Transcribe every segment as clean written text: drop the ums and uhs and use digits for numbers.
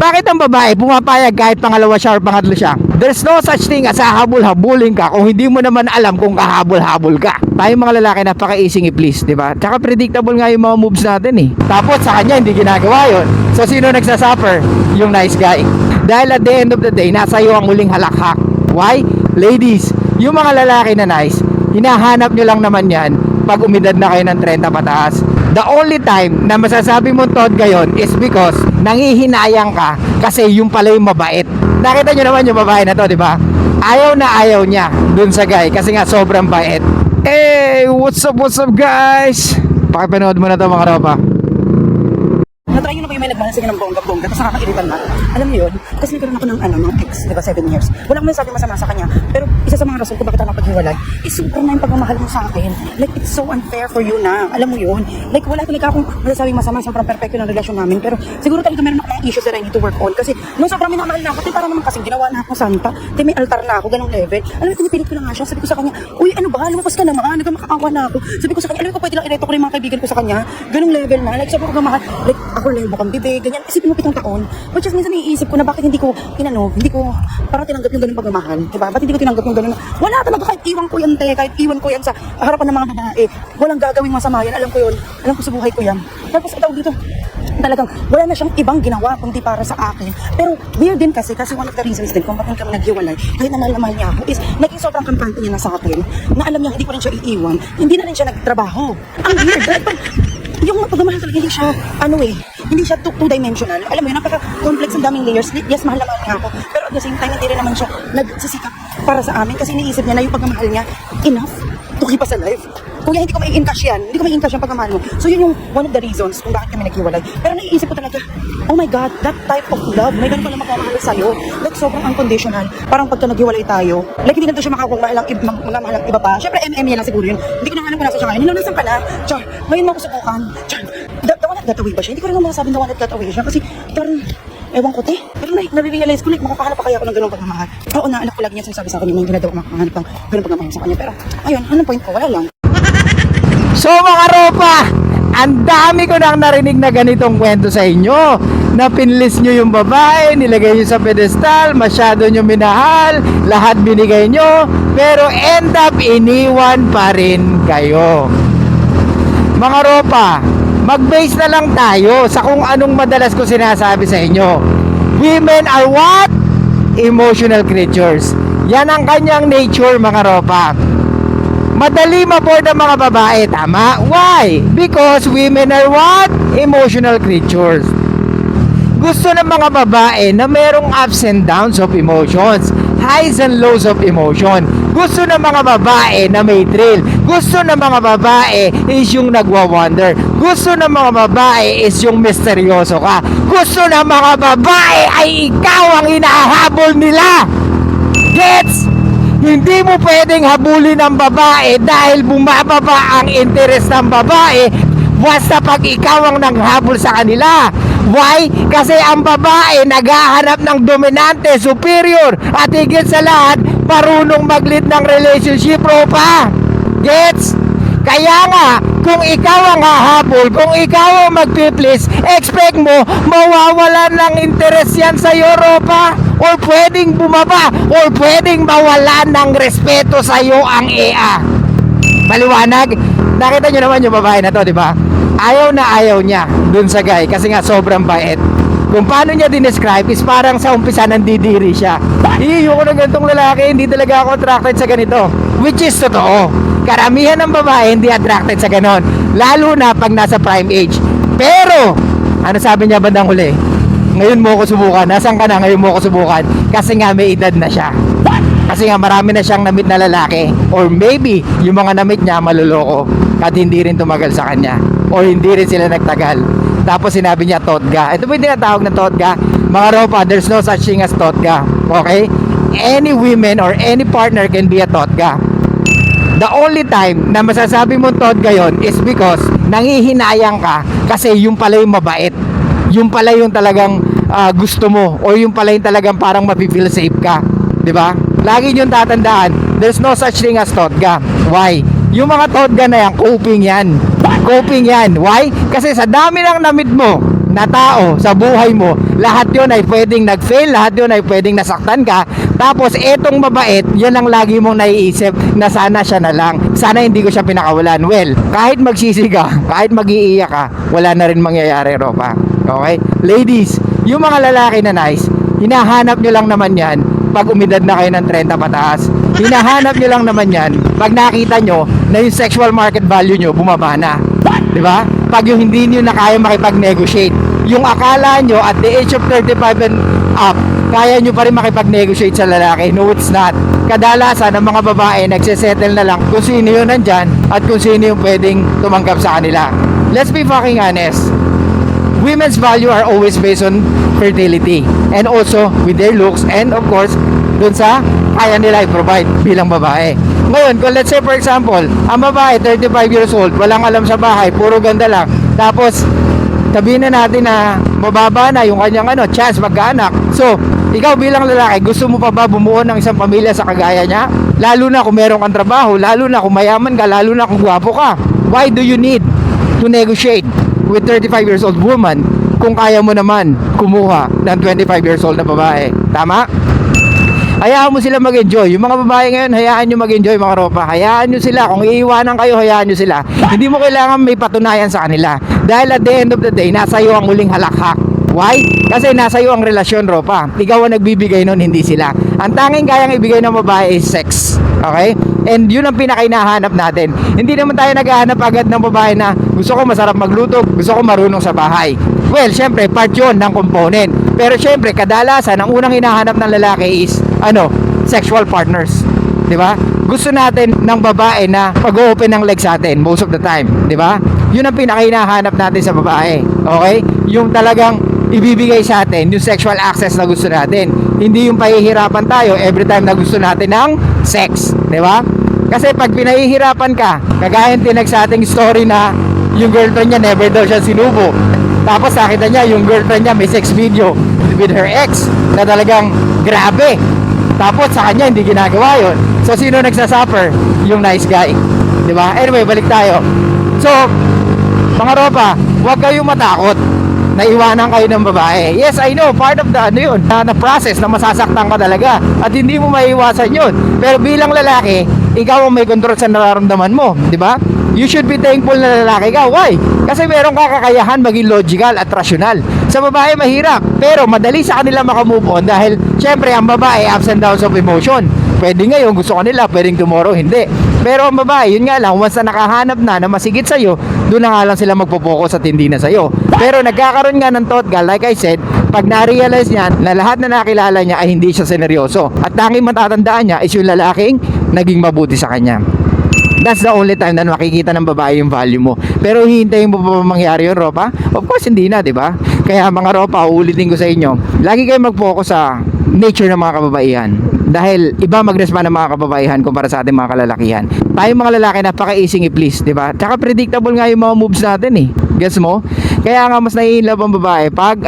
Bakit ang babae pumapayag kahit pangalawa siya or pangatlo siya? There's no such thing as hahabol-habulin ka kung hindi mo naman alam kung kahabol-habol ka. Tayo mga lalaki napaka-easy i-please, di ba? Tsaka predictable nga yung mga moves natin eh. Tapos sa kanya hindi ginagawa yon. So sino nagsasuffer? Yung nice guy. Dahil at the end of the day, nasa iyo ang huling halakhak. Why? Ladies, yung mga lalaki na nice, hinahanap nyo lang naman yan pag umidad na kayo ng 30 pataas. The only time na masasabi mong tod gayon is because nangihinayang ka kasi yung pala yung mabait. Nakita nyo naman yung babae na to, di ba? Ayaw na ayaw niya dun sa guy kasi nga sobrang bait. Hey, what's up guys? Pakipanood mo na to mga ropa. Natry yun na ba yung may nagbalasing ng bongga-bongga tapos nakakairitan na? Alam mo yun? Kasi nagkaroon ako ng mga ex, di ba, 7 years. Wala akong masabi masama sa kanya. Pero isa sa mga rason kung bakit ako napaghiwalay is super na yung pagmamahal mo sa akin. Like, it's so unfair for you na. Alam mo yun? Like, wala talaga akong masasabing masama. Sobrang perfecto ng relasyon namin. Pero siguro talaga meron ako mga issues that I need to work on. Kasi nung sobrang minamahal na ako, para naman kasing ginawa na ako santa. May altar na ako, ganong level. Alam mo, pinipilit ko na nga siya. Sabi ko sa kanya, uy, ano ba? Lumabas ka naman. Nagkamakaawa na ako. Sabi ko sa kanya, alam mo, pwede lang ireto ko rin mga kaibigan ko sa kanya. Ganong level na. Like, sobrang pagmamahal. Like, ako lebo kang bibig, ganyan. Isipin mo 7 taon. But just minsan naiisip ko na bakit hindi ko parang tinanggap yung ganung pagmamahal. Diba? Ba't hindi ko tinanggap yung ganun? Wala talaga, kahit iwan ko yan, kahit iwan ko yan sa harapan ng mga babae. Walang gagawing masama yan. Alam ko yun. Alam ko sa buhay ko yan. Tapos itaw dito, talagang wala na siyang ibang ginawa kundi para sa akin. Pero weird din kasi one of the reasons din kung bakit kami naghiwalay, kahit na mahal niya ako, is naging sobrang kampante niya na sa akin, na alam niya hindi ko rin siya iiwan, hindi na rin siya nagtrabaho. Ang weird. Yung pagmamahal talaga hindi siya two-dimensional. Alam mo yun, napaka-complex, ang daming layers. Yes, mahal na mahal niya ako. Pero at the same time, hindi rin naman siya nagsisikap para sa amin kasi iniisip niya na yung pagmamahal niya enough to keep us alive. Kuya, hindi ko mai-encash yan. Hindi ko mai-encash yung pagmamahal mo. So yun yung one of the reasons kung bakit kami naghiwalay. Pero naiisip ko talaga, oh my God, that type of love, may ganun pala magmamahal sa'yo. Like, sobrang unconditional. Parang pagka naghiwalay tayo, like, hindi ganito siya makakagmahal ng iba pa. Siyempre, MM lang siguro yun. Hindi ko na alam kung nasa siya ngayon. Nilunasan ka na. Char, ngayon mo ako subukan. Char, the one that got away ba siya? Hindi ko rin naman masasabi the one that got away siya. Kasi, parang, ewan ko, te. Pero nare-realize ko, like, makakahanap pa kaya ako ng ganung pagmamahal. Oo na, anak ko lagi niya sinasabi sa akin, yung ginagawa ko makahanap ng ganung pagmamahal sa kanya. Pero, ayun, anong point ko? Wala lang. So mga ropa, ang dami ko nang narinig na ganitong kwento sa inyo, na pinlist nyo yung babae, nilagay nyo sa pedestal, masyado nyo minahal, lahat binigay nyo, pero end up iniwan pa rin kayo. Mga ropa, mag-base na lang tayo sa kung anong madalas ko sinasabi sa inyo. Women are what? Emotional creatures. Yan ang kanyang nature, mga ropa. Madali ma-board ang mga babae, tama? Why? Because women are what? Emotional creatures. Gusto ng mga babae na merong ups and downs of emotions, highs and lows of emotion. Gusto ng mga babae na may thrill. Gusto ng mga babae is yung nagwa-wonder. Gusto ng mga babae is yung misteryoso ka. Gusto ng mga babae ay ikaw ang hinahabol nila. Gets? Hindi mo pwedeng habulin ang babae dahil bumababa ang interes ng babae basta pag ikaw ang nanghabol sa kanila. Why? Kasi ang babae naghahanap ng dominante, superior, at higit sa lahat, marunong mag-lead ng relationship, ropa. Gets? Kaya nga, kung ikaw ang hahabol, kung ikaw ang magpiplis, expect mo, mawawalan ng interes yan sa'yo, ropa. Or pwedeng bumaba, or pwedeng mawalan ng respeto sa'yo ang EA. Maliwanag? Nakita nyo naman yung babae na to, di ba? Ayaw na ayaw niya dun sa guy kasi nga sobrang bait. Kung paano niya dinescribe is parang sa umpisa nandidiri siya. Iyo ko ng ganitong lalaki, hindi talaga ako attracted sa ganito. Which is totoo. Karamihan ng babae hindi attracted sa ganon, lalo na pag nasa prime age. Pero, ano sabi niya bandang huli? Ngayon mo ako subukan. Nasaan ka na? Ngayon mo ako subukan. Kasi nga may edad na siya. Kasi nga marami na siyang namit na lalaki. Or maybe, yung mga namit niya maluloko at hindi rin tumagal sa kanya. Or hindi rin sila nagtagal. Tapos sinabi niya totga. Ito po yung tinatawag na totga. Mga ropa, there's no such thing as totga. Okay? Any women or any partner can be a totga. The only time na masasabi mong totga yon is because nangihinayang ka kasi yung pala yung mabait. Yung pala yung talagang gusto mo, o yung pala yung talagang parang mapi-feel safe ka, di ba? Lagi nyo tatandaan, there's no such thing as totga. Why? Yung mga totga na yan, coping yan. Coping yan. Why? Kasi sa dami ng namit mo na tao sa buhay mo, lahat yun ay pwedeng nag-fail, lahat yun ay pwedeng nasaktan ka. Tapos etong mabait, yan ang lagi mong naiisip na sana siya na lang, sana hindi ko siya pinakawalan. Well, kahit magsisi ka, kahit mag-iiyak ka, wala na rin mangyayari, Ropa. Okay? Ladies, yung mga lalaki na nice, hinahanap nyo lang naman yan pag umidad na kayo ng 30 pataas. Hinahanap nyo lang naman yan pag nakita nyo na yung sexual market value nyo bumaba na. Diba? Pag yung hindi nyo na kaya makipag-negotiate, yung akala nyo at the age of 35 and up, kaya nyo pa rin makipag-negotiate sa lalaki. No, it's not. Kadalasan ng mga babae nagsisettle na lang kung sino yun nandyan at kung sino yung pwedeng tumanggap sa kanila. Let's be fucking honest. Women's value are always based on fertility and also with their looks and of course dun sa kaya nila i-provide bilang babae. Ngayon, kung let's say for example, ang babae 35 years old, walang alam sa bahay, puro ganda lang, tapos sabihin na natin na mababa na yung kanyang chance magkaanak. So, ikaw bilang lalaki, gusto mo pa ba bumuo ng isang pamilya sa kagaya niya? Lalo na kung meron kang trabaho, lalo na kung mayaman ka, lalo na kung gwapo ka. Why do you need to negotiate with 35 years old woman kung kaya mo naman kumuha ng 25 years old na babae? Tama? Hayaan mo sila mag-enjoy. Yung mga babae ngayon, hayaan nyo mag-enjoy, mga Ropa. Hayaan nyo sila. Kung iiwanan kayo, hayaan nyo sila. Hindi mo kailangan may patunayan sa kanila. Dahil at the end of the day, nasa iyo ang muling halakhak. Why? Kasi nasa iyo ang relasyon, Ropa. Ikaw ang nagbibigay nun, hindi sila. Ang tanging kayang ibigay ng babae is sex. Okay? And yun ang pinakainahanap natin. Hindi naman tayo naghahanap agad ng babae na gusto ko masarap magluto, gusto ko marunong sa bahay. Well, syempre, part yun ng component. Pero syempre, kadalasan, ang unang hinahanap ng lalaki is, sexual partners. Diba? Gusto natin ng babae na pag-open ng legs sa atin most of the time. Diba? Yun ang pinakainahanap natin sa babae. Okay? Yung talagang ibibigay sa atin yung sexual access na gusto natin. Hindi yung pahihirapan tayo every time na gusto natin ng sex. Diba? Kasi pag pinahihirapan ka, kagaya tinag sa ating story na yung girlfriend niya never daw siya sinubo. Tapos nakita niya yung girlfriend niya may sex video with her ex na talagang grabe. Tapos sa kanya hindi ginagawa yun. So sino nagsasuffer? Yung nice guy. Diba? Anyway, balik tayo. So, mga Ropa, huwag kayong matakot na iwanan kayo ng babae. Yes, I know, part of the na process na masasaktan ka talaga at hindi mo maiiwasan yun. Pero bilang lalaki, ikaw ang may control sa nararamdaman mo, di ba? You should be thankful na lalaki ka. Why? Kasi meron ka kakayahan maging logical at rational. Sa babae mahirap, pero madali sa kanila makamove on dahil syempre ang babae ups and downs of emotion. Pwede ngayon gusto kanila, pwedeng tomorrow hindi. Pero ang babae, yun nga lang, once na nakahanap na masigit sa'yo, doon na nga lang sila magpo-focus at hindi na sa'yo. Pero nagkakaroon nga ng thought ka, like I said, pag na-realize niya na lahat na nakilala niya ay hindi siya seneryoso. At tanging matatandaan niya is yung lalaking naging mabuti sa kanya. That's the only time na makikita ng babae yung value mo. Pero hihintayin mo pa mangyari yun, Ropa? Of course, hindi na, di ba? Kaya mga Ropa, uulitin ko sa inyo, lagi kayo mag-focus sa nature ng mga kababaihan. Dahil iba mag-respond ng mga kababaihan kumpara sa ating mga kalalakihan. Tayo mga lalaki, napaka-easy i-please, di ba? Tsaka predictable nga yung mga moves natin eh. Gets mo? Kaya nga mas nai-inlove ang babae pag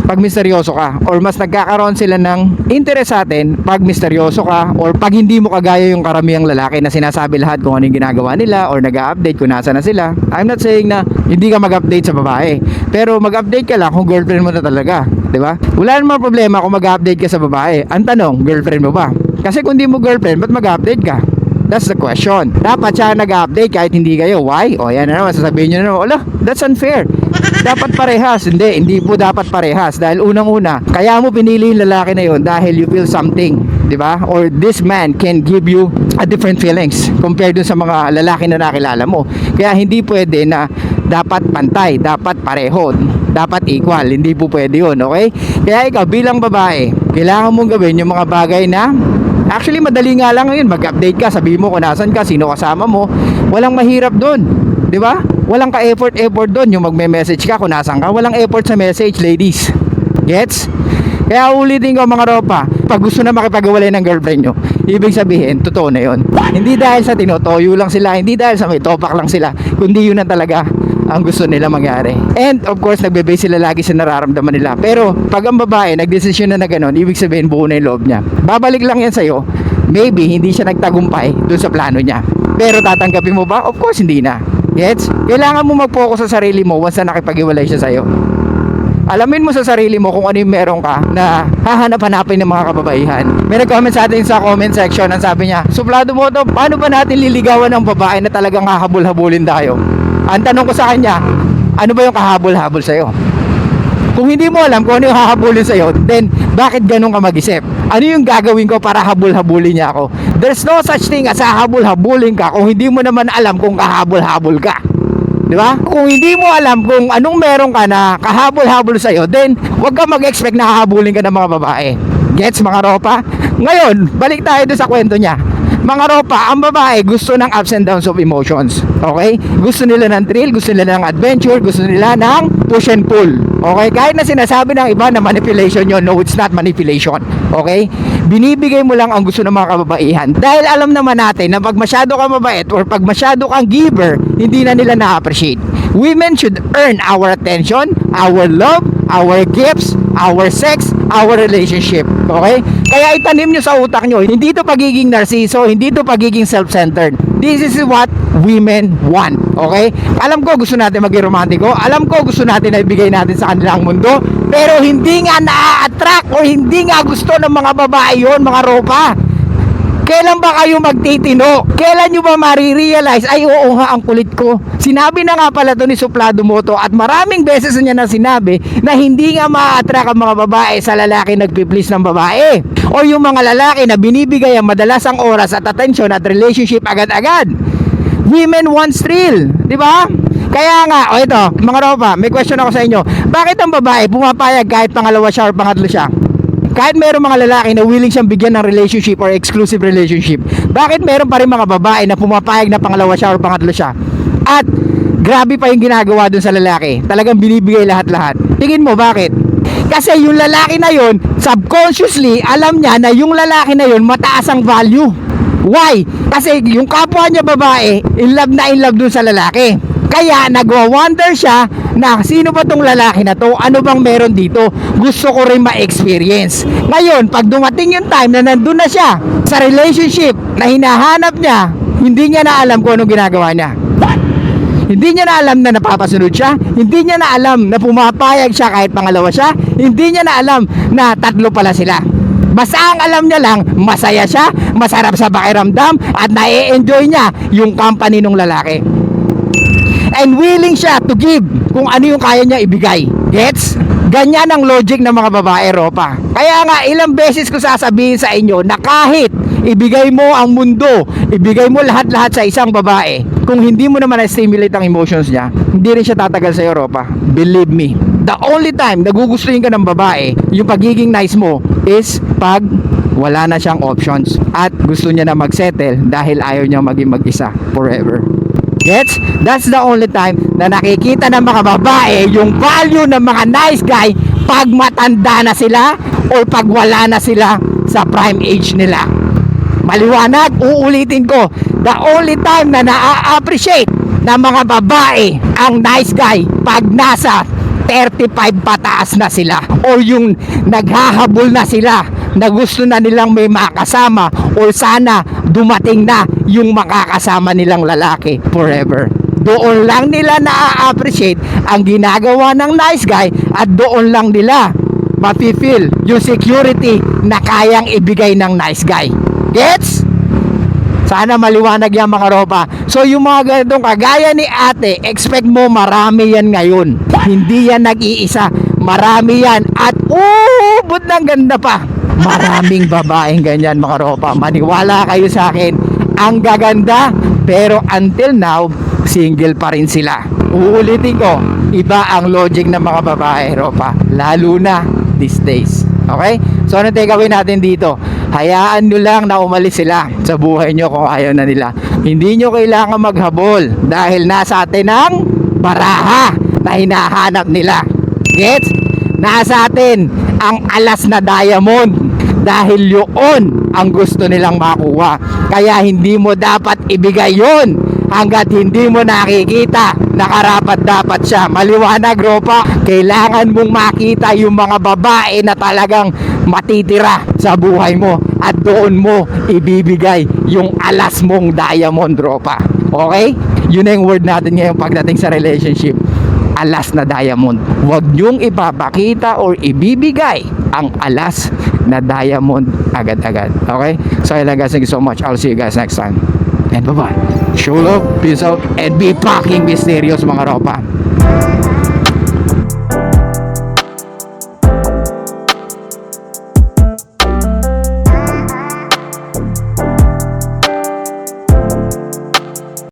pag misteryoso ka, or mas nagkakaroon sila ng interest sa atin pag misteryoso ka, or pag hindi mo kagaya yung karamihang lalaki na sinasabi lahat kung ano yung ginagawa nila or nag-update kung nasa na sila. I'm not saying na hindi ka mag-update sa babae, pero mag-update ka lang kung girlfriend mo na talaga, di ba? Wala namang problema kung mag-update ka sa babae. Ang tanong, girlfriend mo ba? Kasi kung di mo girlfriend, ba't mag-update ka? That's the question. Dapat siya nag-update kahit hindi kayo. Why? O yan na naman, sasabihin nyo na naman, ala, that's unfair. Dapat parehas. Hindi po dapat parehas. Dahil unang-una, kaya mo pinili yung lalaki na yun dahil you feel something, di ba? Or this man can give you a different feelings compared dun sa mga lalaki na nakilala mo. Kaya hindi pwede na dapat pantay, dapat pareho, dapat equal. Hindi po pwede yun, okay? Kaya ikaw bilang babae, kailangan mong gawin yung mga bagay na actually madali nga lang ngayon. Mag-update ka, sabihin mo kung nasan ka, sino kasama mo. Walang mahirap doon, di ba? Walang ka-effort doon. Yung magme-message ka kung nasan ka, walang effort sa message, ladies. Gets? Kaya ulitin ko mga Ropa, pag gusto na makipag-iwalay ng girlfriend nyo, ibig sabihin, totoo na yun. Hindi dahil sa tinotoyo lang sila, hindi dahil sa may topak lang sila, kundi yun na talaga ang gusto nila mangyari. And of course, nagbe-base sila lagi sa nararamdaman nila. Pero pag ang babae nagdesisyon na gano'n, ibig sabihin buo na yung loob niya. Babalik lang yan sa'yo. Maybe hindi siya nagtagumpay dun sa plano niya. Pero tatanggapin mo ba? Of course, hindi na. Gets? Kailangan mo mag-focus sa sarili mo once na nakipag-iwalay siya sa'yo. Alamin mo sa sarili mo kung ano yung meron ka na hahanap-hanapin ng mga kababaihan. May nag-comment sa atin sa comment section, ang sabi niya, Suplado mo to, paano ba natin liligawan ng babae na talagang hahabol-habulin tayo? Ang tanong ko sa kanya, ano ba yung kahabol-habol sa'yo? Kung hindi mo alam kung ano yung hahabulin sa'yo, then bakit ganun ka mag-isip? Ano yung gagawin ko para habol-habulin niya ako? There's no such thing as hahabol-habulin ka kung hindi mo naman alam kung kahabol-habol ka. Di ba? Kung hindi mo alam kung anong meron ka na kahabol-habol sa'yo, then huwag ka mag-expect na hahabulin ka ng mga babae. Gets, mga ropa? Ngayon, balik tayo doon sa kwento niya. Mga ropa, ang babae gusto ng ups and downs of emotions. Okay? Gusto nila ng thrill, gusto nila ng adventure, gusto nila ng push and pull. Okay? Kahit na sinasabi ng iba na manipulation yun, no, it's not manipulation. Okay? Binibigay mo lang ang gusto ng mga kababaihan. Dahil alam naman natin na pag masyado kang mabait or pag masyado kang giver, hindi na nila na-appreciate. Women should earn our attention, our love, our gifts, our sex, our relationship. Okay? Kaya itanim nyo sa utak nyo, hindi to pagiging narciso, hindi to pagiging self-centered. This is what women want. Okay? Alam ko gusto natin maging romantiko, alam ko gusto natin na ibigay natin sa kanila ang mundo, pero hindi nga na-attract o hindi nga gusto ng mga babae yon, mga ropa. Kailan ba kayo magtitino? Kailan nyo ba marirealize, ay oo nga, ang kulit ko. Sinabi na nga pala to ni Suplado Moto at maraming beses niya na sinabi na hindi nga ma-attract ang mga babae sa lalaki nagpi-please ng babae. O yung mga lalaki na binibigay ang madalasang oras at attention at relationship agad-agad. Women want thrill, di ba? Kaya nga, o ito, mga ropa, may question ako sa inyo. Bakit ang babae pumapayag kahit pangalawa siya or pangatlo siya? Kahit meron mga lalaki na willing siyang bigyan ng relationship or exclusive relationship, bakit meron pa rin mga babae na pumapayag na pangalawa siya or pangatlo siya? At grabe pa yung ginagawa dun sa lalaki. Talagang binibigay lahat-lahat. Tingin mo bakit? Kasi yung lalaki na yon, subconsciously, alam niya na yung lalaki na yon mataas ang value. Why? Kasi yung kapwa niya babae, in love dun sa lalaki. Kaya nagwa-wonder siya na sino ba tong lalaki na to? Ano bang meron dito? Gusto ko rin ma-experience. Ngayon, pag dumating yung time na nandun na siya sa relationship na hinahanap niya, hindi niya na alam kung anong ginagawa niya. Hindi niya na alam na napapasunod siya. Hindi niya na alam na pumapayag siya kahit pangalawa siya. Hindi niya na alam na tatlo pala sila. Basta ang alam niya lang, masaya siya, masarap sa pakiramdam, at na-enjoy niya yung company ng lalaki. And willing siya to give kung ano yung kaya niya ibigay. Gets? Ganyan ang logic ng mga babae, ropa. Kaya nga, ilang beses ko sasabihin sa inyo na kahit ibigay mo ang mundo, ibigay mo lahat-lahat sa isang babae, kung hindi mo naman na-stimulate ang emotions niya, hindi rin siya tatagal sa iyo, ropa. Believe me. The only time nagugustuhin ka ng babae, yung pagiging nice mo, is pag wala na siyang options at gusto niya na magsettle dahil ayaw niya maging mag-isa forever. Gets? That's the only time na nakikita ng mga babae yung value ng mga nice guy pag matanda na sila or pag wala na sila sa prime age nila. Maliwanag, uulitin ko, the only time na na-appreciate ng mga babae ang nice guy pag nasa 35 pataas na sila o yung naghahabol na sila na gusto na nilang may makasama o sana dumating na yung makakasama nilang lalaki forever. Doon lang nila na-appreciate ang ginagawa ng nice guy at doon lang nila mapifeel yung security na kayang ibigay ng nice guy. Gets? Sana maliwanag yan, mga ropa. So yung mga ganitong kagaya ni ate, expect mo marami yan ngayon. Hindi yan nag-iisa. Marami yan. At but ng ganda pa. Maraming babaeng ganyan, mga ropa. Maniwala kayo sa akin. Ang gaganda, pero until now, single pa rin sila. Uulitin ko, iba ang logic ng mga babae, ropa. Lalo na these days. Okay? So ano takeaway natin dito? Hayaan nyo lang na umalis sila sa buhay nyo kung ayaw na nila. Hindi nyo kailangan maghabol dahil nasa atin ang baraha na hinahanap nila. Gets? Nasa atin ang alas na diamond dahil yun ang gusto nilang makuha. Kaya hindi mo dapat ibigay yun hanggat hindi mo nakikita na karapat-dapat siya. Maliwanag, ropa. Kailangan mong makita yung mga babae na talagang matitira sa buhay mo at doon mo ibibigay yung alas mong diamond, ropa. Okay? Yun na yung word natin ngayon pagdating sa relationship. alas na diamond. Huwag niyong ipapakita or ibibigay ang alas na diamond agad-agad. Okay? So ayun lang guys, thank you so much. I'll see you guys next time. And bye-bye. Show love, peace out, and be fucking mysterious mga ropa.